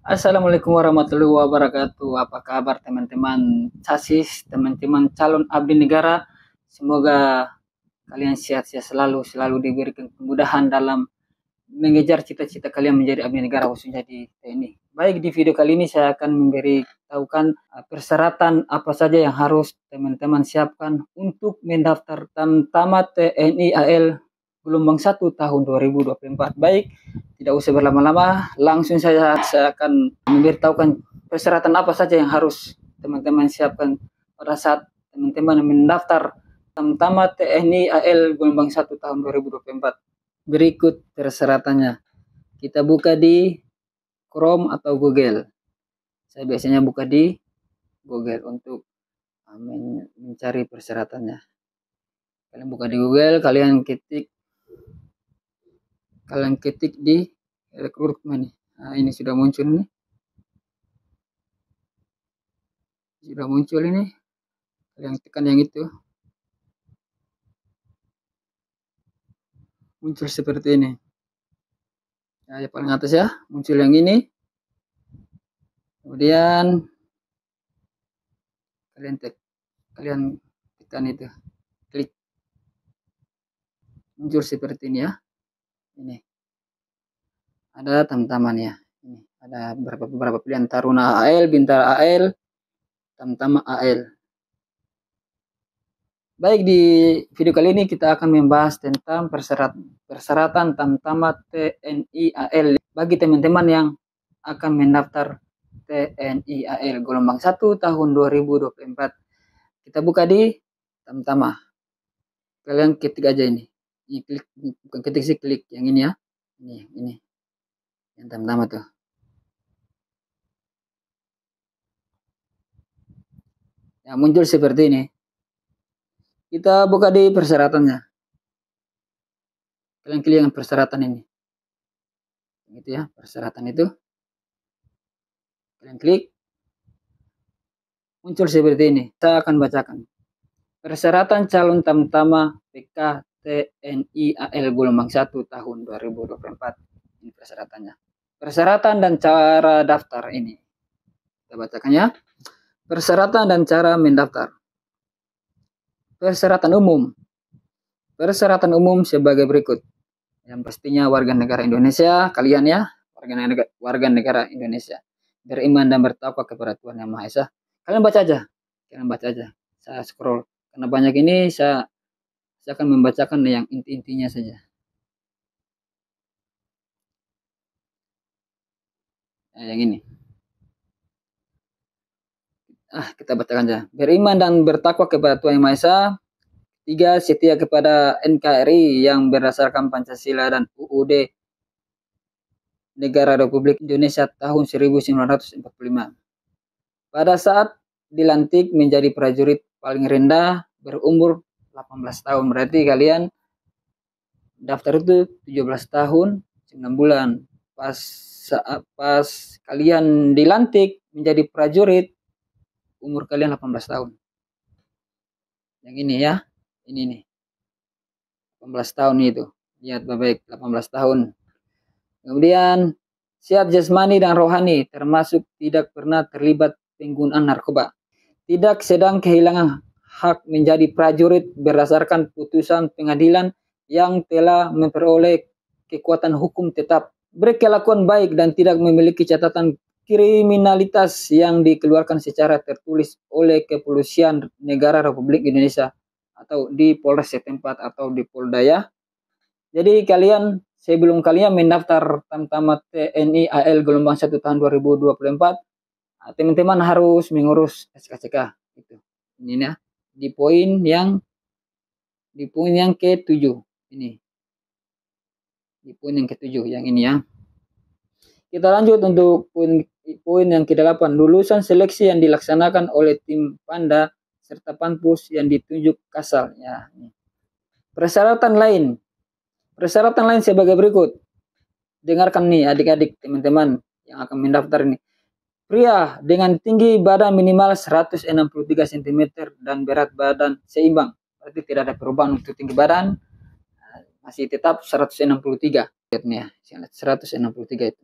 Assalamualaikum warahmatullahi wabarakatuh. Apa kabar teman-teman CASIS, teman-teman calon abdi negara? Semoga kalian sehat-sehat selalu diberikan kemudahan dalam mengejar cita-cita kalian menjadi abdi negara khususnya di TNI. Baik, di video kali ini saya akan memberitahukan persyaratan apa saja yang harus teman-teman siapkan untuk mendaftar Tamtama TNI AL gelombang 1 tahun 2024. Baik, tidak usah berlama-lama, langsung saya akan memberitahukan persyaratan apa saja yang harus teman-teman siapkan pada saat teman-teman mendaftar Tamtama TNI AL gelombang 1 tahun 2024. Berikut persyaratannya. Kita buka di Chrome atau Google. Saya biasanya buka di Google untuk mencari persyaratannya. Kalian buka di Google, kalian ketik di rekrutmen. Nah, ini sudah muncul nih. Sudah muncul ini. Kalian tekan yang itu. Muncul seperti ini. Nah, ya paling atas ya, muncul yang ini. Kemudian kalian tekan itu. Klik. Muncul seperti ini ya. Ini. Ada tamtamannya. Ini ada beberapa pilihan: Taruna AL, Bintara AL, Tamtama AL. Baik, di video kali ini kita akan membahas tentang persyaratan Tamtama TNI AL bagi teman-teman yang akan mendaftar TNI AL gelombang 1 tahun 2024. Kita buka di Tamtama. Kalian ketik aja ini. Ini klik, bukan ketik sih, klik yang ini ya. Ini. Yang Tamtama tuh. Ya, muncul seperti ini. Kita buka di persyaratannya. Kalian klik yang persyaratan ini. Gitu ya, persyaratan itu. Kalian klik. Muncul seperti ini. Saya akan bacakan. Persyaratan calon Tamtama PK TNI AL gelombang 1 tahun 2024. Ini persyaratannya. Persyaratan dan cara daftar ini. Kita bacakan ya. Persyaratan dan cara mendaftar. Persyaratan umum. Persyaratan umum sebagai berikut. Yang pastinya warga negara Indonesia, kalian ya, warga negara Indonesia. Beriman dan bertakwa kepada Tuhan Yang Maha Esa. Kalian baca aja. Saya scroll. Karena banyak ini, saya akan membacakan yang inti-intinya saja. Nah, yang ini. Kita bacakan aja. Beriman dan bertakwa kepada Tuhan Yang Maha Esa. 3. Setia kepada NKRI yang berdasarkan Pancasila dan UUD Negara Republik Indonesia tahun 1945. Pada saat dilantik menjadi prajurit paling rendah berumur 18 tahun. Berarti kalian daftar itu 17 tahun 9 bulan. Pas kalian dilantik menjadi prajurit, umur kalian 18 tahun. Yang ini ya. Ini nih. 18 tahun itu. Lihat baik, 18 tahun. Kemudian siap jasmani dan rohani, termasuk tidak pernah terlibat penggunaan narkoba. Tidak sedang kehilangan hak menjadi prajurit berdasarkan putusan pengadilan yang telah memperoleh kekuatan hukum tetap. Berkelakuan baik dan tidak memiliki catatan kriminalitas yang dikeluarkan secara tertulis oleh Kepolisian Negara Republik Indonesia atau di Polres setempat atau di Polda ya. Jadi kalian sebelum kalian mendaftar Tamtama TNI AL gelombang 1 tahun 2024, teman-teman harus mengurus SKCK itu. Ini ya. Di poin yang ke-7 ini. Di poin yang ke-7 yang ini ya. Kita lanjut untuk poin yang ke-8, lulusan seleksi yang dilaksanakan oleh tim Panda serta Panpus yang ditunjuk Kasal ya. Persyaratan lain sebagai berikut. Dengarkan nih adik-adik teman-teman yang akan mendaftar ini. Pria dengan tinggi badan minimal 163 cm dan berat badan seimbang. Berarti tidak ada perubahan untuk tinggi badan. Masih tetap 163. Lihat nih ya, 163 itu.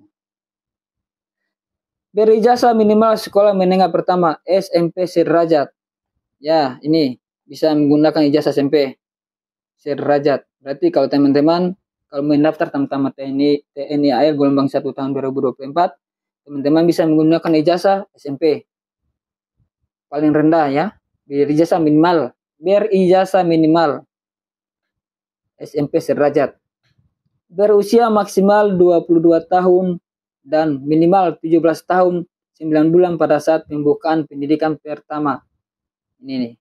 Berijazah minimal sekolah menengah pertama SMP sederajat. Ya, ini bisa menggunakan ijazah SMP sederajat. Berarti kalau teman-teman kalau mendaftar tamtama TNI AL gelombang 1 tahun 2024, teman-teman bisa menggunakan ijazah SMP. Paling rendah ya, berijazah minimal SMP sederajat. Berusia maksimal 22 tahun dan minimal 17 tahun 9 bulan pada saat pembukaan pendidikan pertama. Ini nih,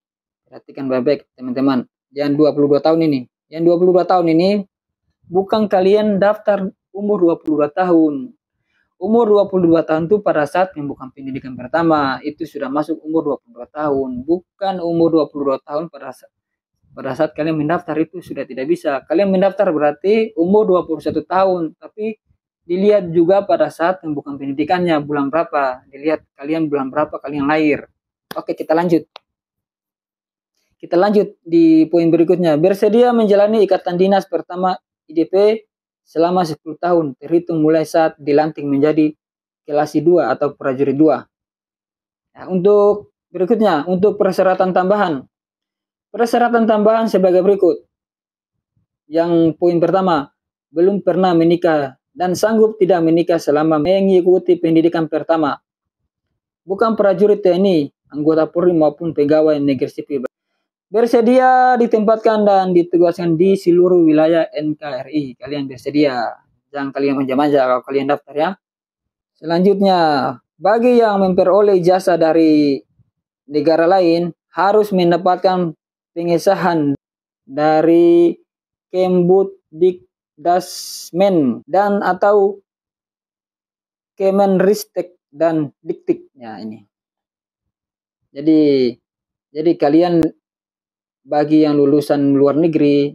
perhatikan baik-baik teman-teman. Yang 22 tahun ini. Yang 22 tahun ini bukan kalian daftar umur 22 tahun. Umur 22 tahun itu pada saat pembukaan pendidikan pertama. Itu sudah masuk umur 22 tahun. Bukan umur 22 tahun pada saat kalian mendaftar, itu sudah tidak bisa. Kalian mendaftar berarti umur 21 tahun. Tapi dilihat juga pada saat pembukaan pendidikannya bulan berapa. Dilihat kalian bulan berapa kalian lahir. Oke, kita lanjut. Kita lanjut di poin berikutnya. Bersedia menjalani ikatan dinas pertama IDP selama 10 tahun terhitung mulai saat dilantik menjadi kelasi 2 atau prajurit 2. Nah, untuk berikutnya, untuk persyaratan tambahan. Persyaratan tambahan sebagai berikut. Yang poin pertama, belum pernah menikah dan sanggup tidak menikah selama mengikuti pendidikan pertama. Bukan prajurit TNI, anggota Polri maupun pegawai negeri sipil. Bersedia ditempatkan dan ditugaskan di seluruh wilayah NKRI. Kalian bersedia. Jangan kalian manja-manja kalau kalian daftar ya. Selanjutnya, bagi yang memperoleh ijazah dari negara lain, harus mendapatkan pengesahan dari Kemdikbudrismen dan atau Kemenristek dan Diktik. Ya, ini. Jadi kalian bagi yang lulusan luar negeri,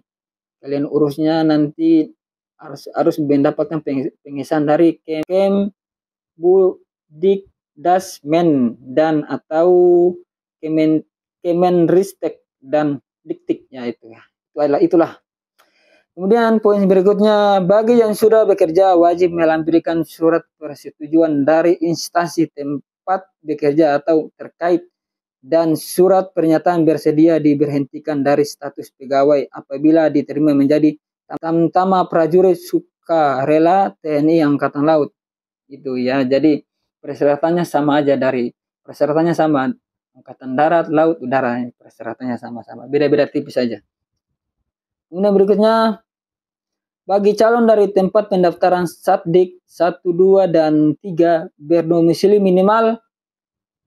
kalian urusnya nanti harus mendapatkan pengesahan dari Kemdikbudrismen dan atau Kemenristek dan Diktik ya itu ya. Itulah. Kemudian poin berikutnya, bagi yang sudah bekerja wajib melampirkan surat persetujuan dari instansi tempat bekerja atau terkait dan surat pernyataan bersedia diberhentikan dari status pegawai apabila diterima menjadi tamtama prajurit sukarela TNI Angkatan Laut. Itu ya. Jadi persyaratannya sama aja, persyaratannya sama. Angkatan Darat, Laut, Udara, persyaratannya sama-sama. Beda-beda tipis saja. Kemudian berikutnya, bagi calon dari tempat pendaftaran Satdik 1, 2, dan 3 berdomisili minimal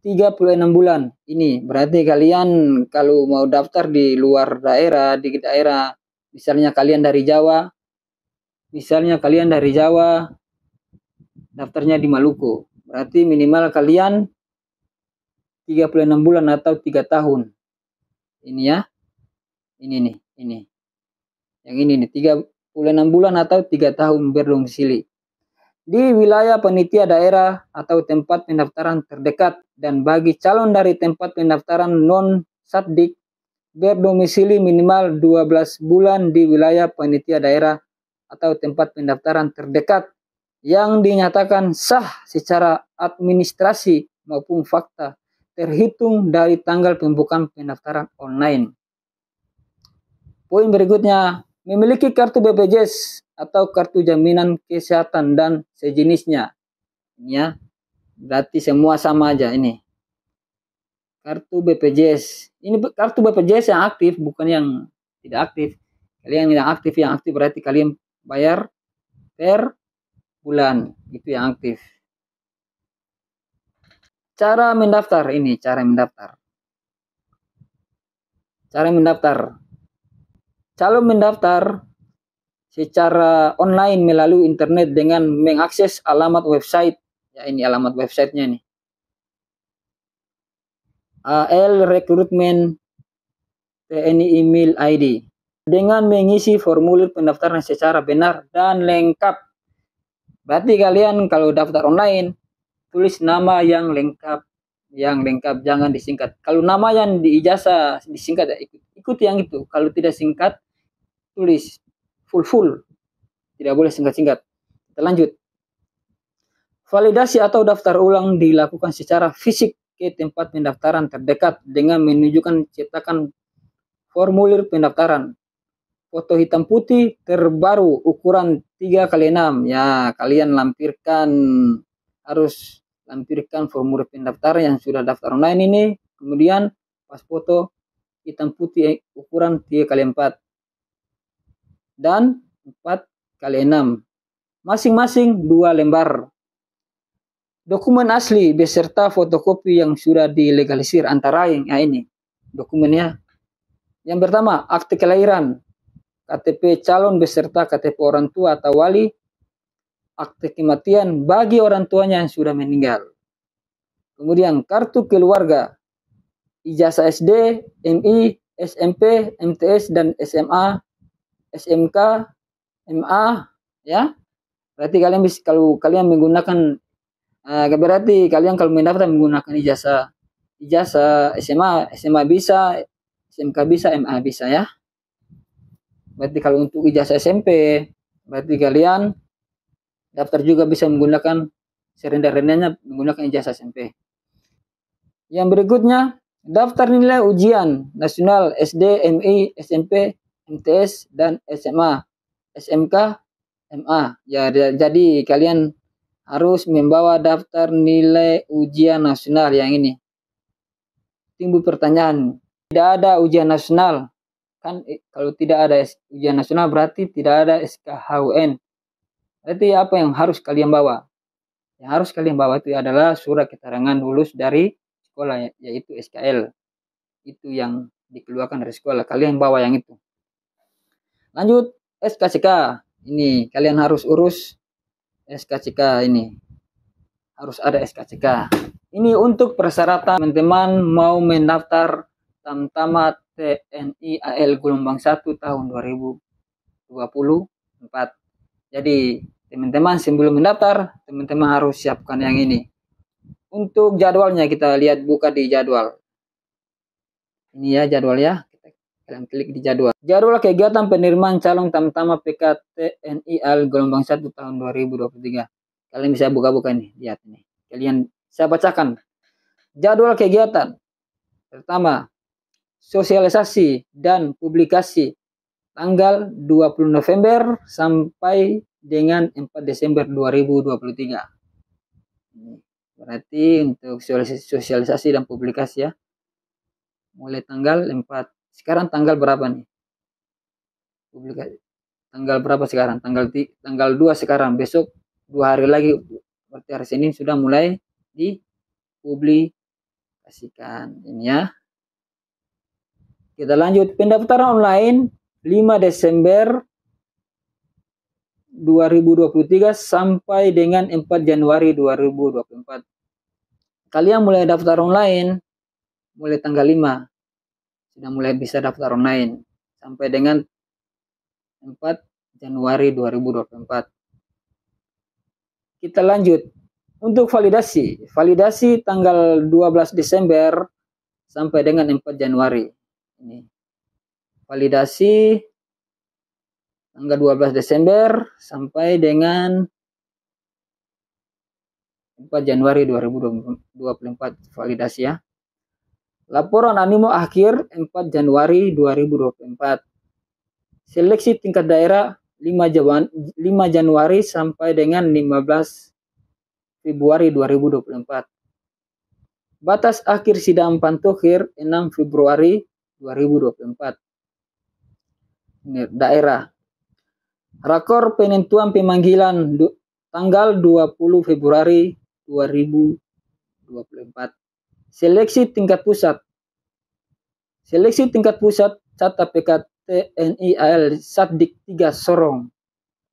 36 bulan. Ini berarti kalian kalau mau daftar di luar daerah, di daerah misalnya kalian dari Jawa, daftarnya di Maluku. Berarti minimal kalian 36 bulan atau 3 tahun. Ini ya. Ini nih, ini. Yang ini nih, 36 bulan atau 3 tahun berdomisili di wilayah panitia daerah atau tempat pendaftaran terdekat, dan bagi calon dari tempat pendaftaran non-Satdik berdomisili minimal 12 bulan di wilayah panitia daerah atau tempat pendaftaran terdekat yang dinyatakan sah secara administrasi maupun fakta terhitung dari tanggal pembukaan pendaftaran online. Poin berikutnya, memiliki kartu BPJS atau kartu jaminan kesehatan dan sejenisnya. Ini ya. Berarti semua sama aja ini. Kartu BPJS. Ini kartu BPJS yang aktif, bukan yang tidak aktif. Kalian yang aktif berarti kalian bayar per bulan. Itu yang aktif. Cara mendaftar ini, cara mendaftar. Calon mendaftar secara online melalui internet dengan mengakses alamat website. Ya, ini alamat websitenya nih. AL Recruitment TNI email ID. Dengan mengisi formulir pendaftaran secara benar dan lengkap. Berarti kalian kalau daftar online, tulis nama yang lengkap. Jangan disingkat. Kalau nama yang di ijazah disingkat, ya ikuti yang itu. Kalau tidak singkat, tulis full. Tidak boleh singkat-singkat. Kita lanjut. Validasi atau daftar ulang dilakukan secara fisik ke tempat pendaftaran terdekat dengan menunjukkan cetakan formulir pendaftaran. Foto hitam putih terbaru ukuran 3x6. Ya, kalian harus lampirkan formulir pendaftaran yang sudah daftar online ini. Kemudian pas foto hitam putih ukuran 3x4 dan 4x6. Masing-masing 2 lembar. Dokumen asli beserta fotokopi yang sudah dilegalisir antara lain. Ya, ini dokumennya. Yang pertama, akte kelahiran, KTP calon beserta KTP orang tua atau wali, akte kematian bagi orang tuanya yang sudah meninggal. Kemudian kartu keluarga, ijazah SD, MI, SMP, MTS dan SMA, SMK, MA, ya. Berarti kalian bisa, kalau kalian menggunakan berarti kalian kalau mendaftar menggunakan ijazah SMA bisa, SMK bisa, MA bisa ya. Berarti kalau untuk ijazah SMP, berarti kalian daftar juga bisa menggunakan serendah-rendahnya menggunakan ijazah SMP. Yang berikutnya, daftar nilai ujian nasional SD, MI, SMP, MTS dan SMA, SMK, MA. Ya, jadi kalian harus membawa daftar nilai ujian nasional yang ini. Timbul pertanyaan, tidak ada ujian nasional. Kan kalau tidak ada ujian nasional berarti tidak ada SKHUN. Berarti apa yang harus kalian bawa? Yang harus kalian bawa itu adalah surat keterangan lulus dari sekolah, yaitu SKL. Itu yang dikeluarkan dari sekolah. Kalian bawa yang itu. Lanjut, SKCK. Ini kalian harus urus SKCK ini. Harus ada SKCK. Ini untuk persyaratan teman-teman mau mendaftar Tamtama TNI AL gelombang 1 tahun 2024. Jadi teman-teman sebelum mendaftar, teman-teman harus siapkan yang ini. Untuk jadwalnya kita lihat, buka di jadwal. Ini ya jadwal ya. Kalian klik di jadwal. Jadwal kegiatan penerimaan calon Tamtama PKTNI AL gelombang 1 tahun 2023. Kalian bisa buka-buka ini, lihat ini. Kalian saya bacakan. Jadwal kegiatan. Pertama, sosialisasi dan publikasi tanggal 20 November sampai dengan 4 Desember 2023. Berarti untuk sosialisasi dan publikasi ya. Mulai tanggal 4. Sekarang tanggal berapa nih? Publikasi. Tanggal berapa sekarang? Tanggal 2 sekarang. Besok 2 hari lagi. Berarti hari Senin sudah mulai dipublikasikan. Ini ya. Kita lanjut. Pendaftaran online 5 Desember 2023 sampai dengan 4 Januari 2024. Kalian mulai daftar online mulai tanggal 5. Sudah mulai bisa daftar online sampai dengan 4 Januari 2024. Kita lanjut. Untuk validasi. Validasi tanggal 12 Desember sampai dengan 4 Januari. Ini. Validasi tanggal 12 Desember sampai dengan 4 Januari 2024 validasi ya. Laporan animo akhir 4 Januari 2024. Seleksi tingkat daerah 5 Januari sampai dengan 15 Februari 2024. Batas akhir sidang pantokhir 6 Februari 2024. Ini daerah. Rakor penentuan pemanggilan tanggal 20 Februari 2024. Seleksi tingkat pusat. Seleksi tingkat pusat Cata PKTNI AL Satdik 3 Sorong.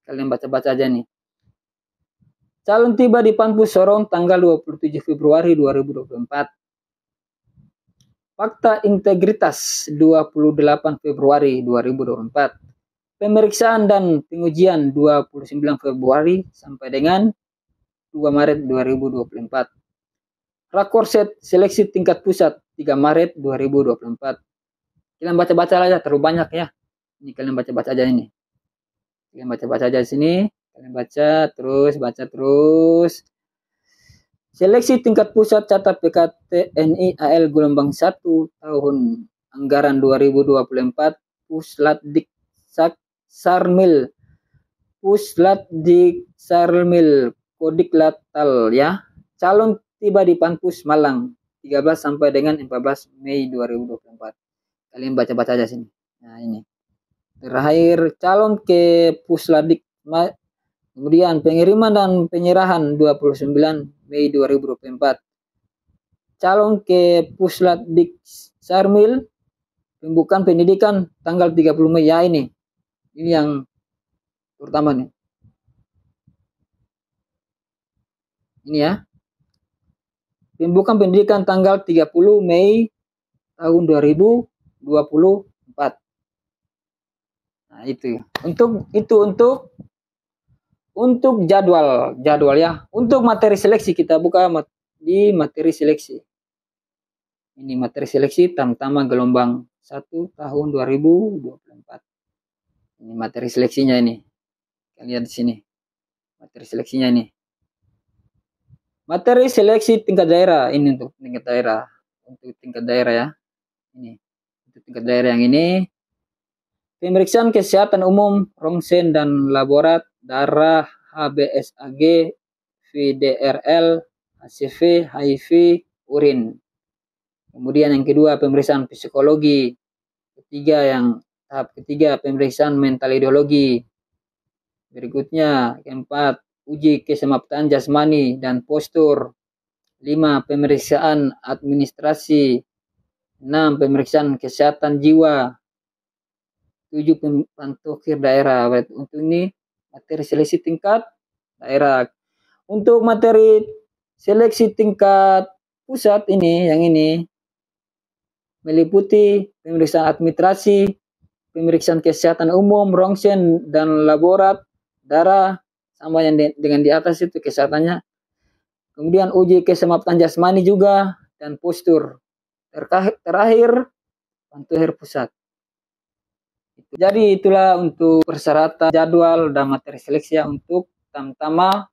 Kalian baca-baca aja nih. Calon tiba di Panpus Sorong tanggal 27 Februari 2024. Fakta integritas 28 Februari 2024. Pemeriksaan dan pengujian 29 Februari sampai dengan 2 Maret 2024. Rakorset seleksi tingkat pusat 3 Maret 2024. Kalian baca-baca aja, terlalu banyak ya. Ini kalian baca-baca aja ini. Kalian baca-baca aja di sini. Kalian baca terus. Seleksi tingkat pusat catat PKTNI AL gelombang 1 tahun anggaran 2024 Puslatdik Sarmil Kodiklat ya. Calon tiba di Panpus Malang 13 sampai dengan 14 Mei 2024. Kalian baca-baca aja sini. Nah, ini. Terakhir calon ke Puslatdik. Kemudian pengiriman dan penyerahan 29 Mei 2024. Calon ke Puslatdik Sarmil pembukaan pendidikan tanggal 30 Mei ya ini. Ini yang pertama nih. Ini ya. Pembukaan pendidikan tanggal 30 Mei tahun 2024. Nah, itu. Untuk jadwal ya. Untuk materi seleksi kita buka di materi seleksi. Ini materi seleksi Tamtama gelombang 1 tahun 2024. Ini materi seleksinya ini. Kalian lihat di sini. Materi seleksinya ini. Materi seleksi tingkat daerah ini untuk tingkat daerah. Untuk tingkat daerah ya. Ini. Untuk tingkat daerah yang ini. Pemeriksaan kesehatan umum, rongsen dan laborat, darah, HBsAg, VDRL, HCV, HIV, urin. Kemudian yang kedua pemeriksaan psikologi. Tahap ketiga pemeriksaan mental ideologi. Berikutnya keempat uji kesemaptaan jasmani dan postur. 5 pemeriksaan administrasi. 6 pemeriksaan kesehatan jiwa. 7 pemantokir daerah. Untuk ini materi seleksi tingkat daerah. Untuk materi seleksi tingkat pusat ini, yang ini meliputi pemeriksaan administrasi, pemeriksaan kesehatan umum, rongsen dan laborat, darah, sama yang dengan di atas itu kesehatannya. Kemudian uji kesemapatan jasmani juga dan postur. Terakhir pantokir pusat. Jadi itulah untuk persyaratan jadwal dan materi seleksi untuk Tamtama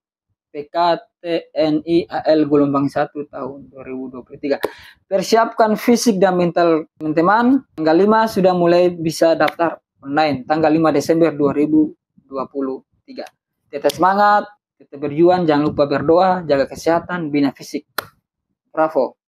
PKTNI AL gelombang 1 tahun 2023. Persiapkan fisik dan mental teman-teman. Tanggal 5 sudah mulai bisa daftar online. Tanggal 5 Desember 2023. Tetap semangat, tetap berjuang, jangan lupa berdoa, jaga kesehatan, bina fisik. Bravo.